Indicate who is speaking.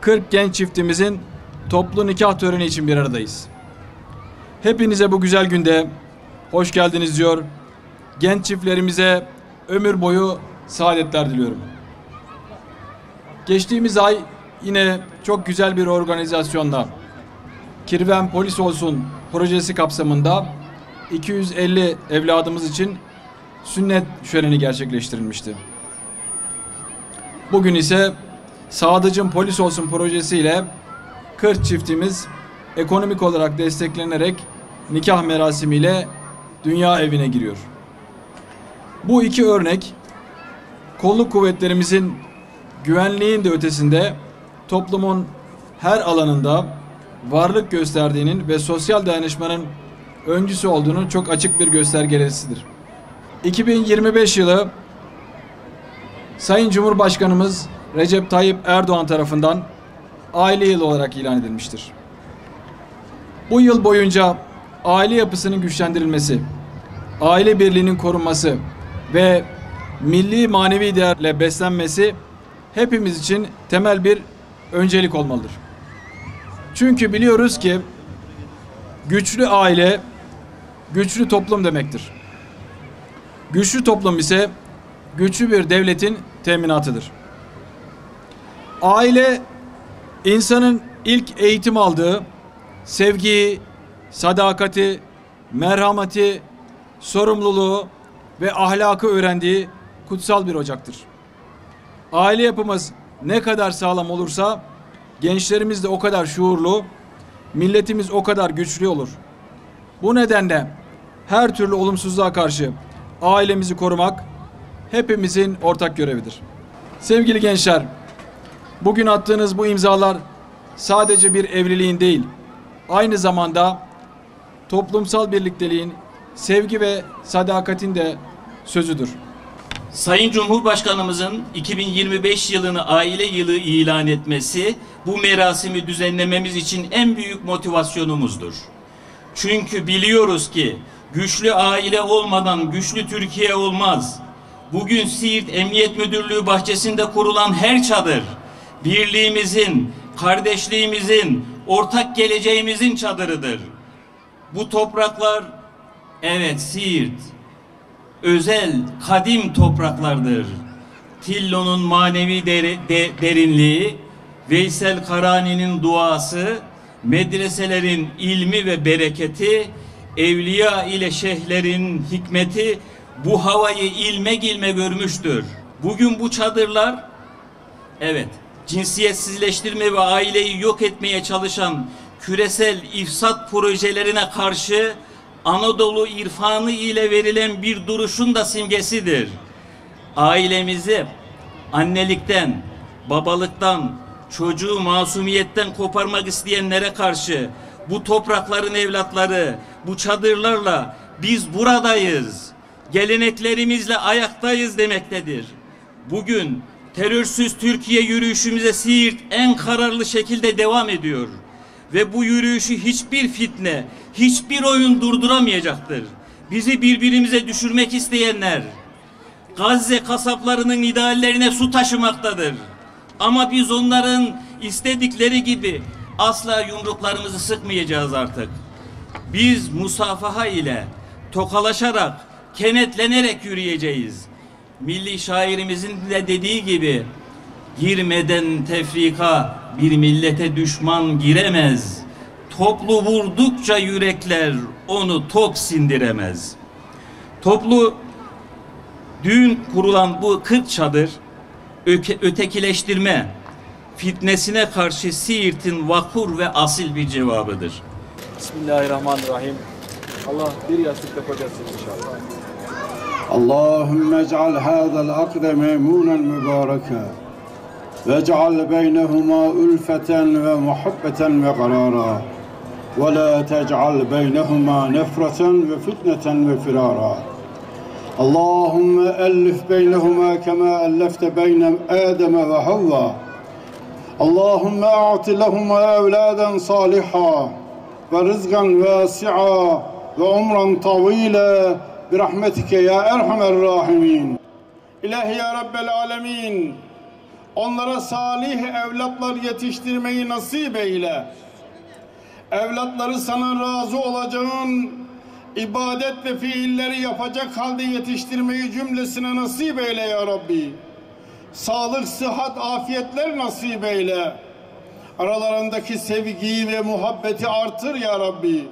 Speaker 1: 40 genç çiftimizin toplu nikah töreni için bir aradayız. Hepinize bu güzel günde hoş geldiniz diyor. Genç çiftlerimize ömür boyu saadetler diliyorum. Geçtiğimiz ay yine çok güzel bir organizasyonla Kirven Polis Olsun projesi kapsamında 250 evladımız için sünnet şöleni gerçekleştirilmişti. Bugün ise Sadıcım Polis Olsun projesiyle 40 çiftimiz ekonomik olarak desteklenerek nikah merasimiyle dünya evine giriyor. Bu iki örnek kolluk kuvvetlerimizin güvenliğin de ötesinde toplumun her alanında varlık gösterdiğinin ve sosyal dayanışmanın öncüsü olduğunu çok açık bir göstergesidir. 2025 yılı Sayın Cumhurbaşkanımız Recep Tayyip Erdoğan tarafından aile yılı olarak ilan edilmiştir. Bu yıl boyunca aile yapısının güçlendirilmesi, aile birliğinin korunması ve milli manevi değerle beslenmesi hepimiz için temel bir öncelik olmalıdır. Çünkü biliyoruz ki güçlü aile, güçlü toplum demektir. Güçlü toplum ise güçlü bir devletin teminatıdır. Aile, insanın ilk eğitim aldığı, sevgiyi, sadakati, merhameti, sorumluluğu ve ahlakı öğrendiği kutsal bir ocaktır. Aile yapımız ne kadar sağlam olursa gençlerimiz de o kadar şuurlu, milletimiz o kadar güçlü olur. Bu nedenle her türlü olumsuzluğa karşı ailemizi korumak hepimizin ortak görevidir. Sevgili gençler, bugün attığınız bu imzalar sadece bir evliliğin değil, aynı zamanda toplumsal birlikteliğin, sevgi ve sadakatin de sözüdür.
Speaker 2: Sayın Cumhurbaşkanımızın 2025 yılını aile yılı ilan etmesi bu merasimi düzenlememiz için en büyük motivasyonumuzdur. Çünkü biliyoruz ki güçlü aile olmadan güçlü Türkiye olmaz. Bugün Siirt Emniyet Müdürlüğü bahçesinde kurulan her çadır birliğimizin, kardeşliğimizin, ortak geleceğimizin çadırıdır. Bu topraklar, evet, Siirt özel, kadim topraklardır. Tillo'nun manevi derinliği, Veysel Karani'nin duası, medreselerin ilmi ve bereketi, evliya ile şeyhlerin hikmeti bu havayı ilmek ilme görmüştür. Bugün bu çadırlar, evet, cinsiyetsizleştirme ve aileyi yok etmeye çalışan küresel ifsat projelerine karşı Anadolu irfanı ile verilen bir duruşun da simgesidir. Ailemizi annelikten, babalıktan, çocuğu masumiyetten koparmak isteyenlere karşı bu toprakların evlatları, bu çadırlarla biz buradayız, geleneklerimizle ayaktayız demektedir. Bugün terörsüz Türkiye yürüyüşümüze Siirt en kararlı şekilde devam ediyor. Ve bu yürüyüşü hiçbir fitne, hiçbir oyun durduramayacaktır. Bizi birbirimize düşürmek isteyenler Gazze kasaplarının ideallerine su taşımaktadır. Ama biz onların istedikleri gibi asla yumruklarımızı sıkmayacağız artık. Biz musafaha ile, tokalaşarak, kenetlenerek yürüyeceğiz. Milli şairimizin de dediği gibi, girmeden tefrika bir millete düşman giremez. Toplu vurdukça yürekler onu tok sindiremez. Toplu düğün kurulan bu 40 çadır ötekileştirme fitnesine karşı Siirt'in vakur ve asil bir cevabıdır.
Speaker 1: Bismillahirrahmanirrahim. Allah bir yastıkta kocasın inşallah.
Speaker 3: Allahümme ec'al hâzel akde memûnen mübâreke ve'c'al beynehumâ ülfeten ve muhabbeten ve karâra ve la tec'al beynehumâ nefreten ve fitneten ve firâra. Allahümme ellif beynehumâ kemâ ellefte beyne Âdeme ve Havva. Allahümme a'ti lehumâ evlâden sâlihâ ve rızgan vâsi'a ve umran tavîle birahmetike ya erhamer rahimin. İlahi ya Rabbel alemin. Onlara salih evlatlar yetiştirmeyi nasip eyle. Evlatları sana razı olacağın ibadet ve fiilleri yapacak halde yetiştirmeyi cümlesine nasip eyle ya Rabbi. Sağlık, sıhhat, afiyetler nasip eyle. Aralarındaki sevgiyi ve muhabbeti artır ya Rabbi.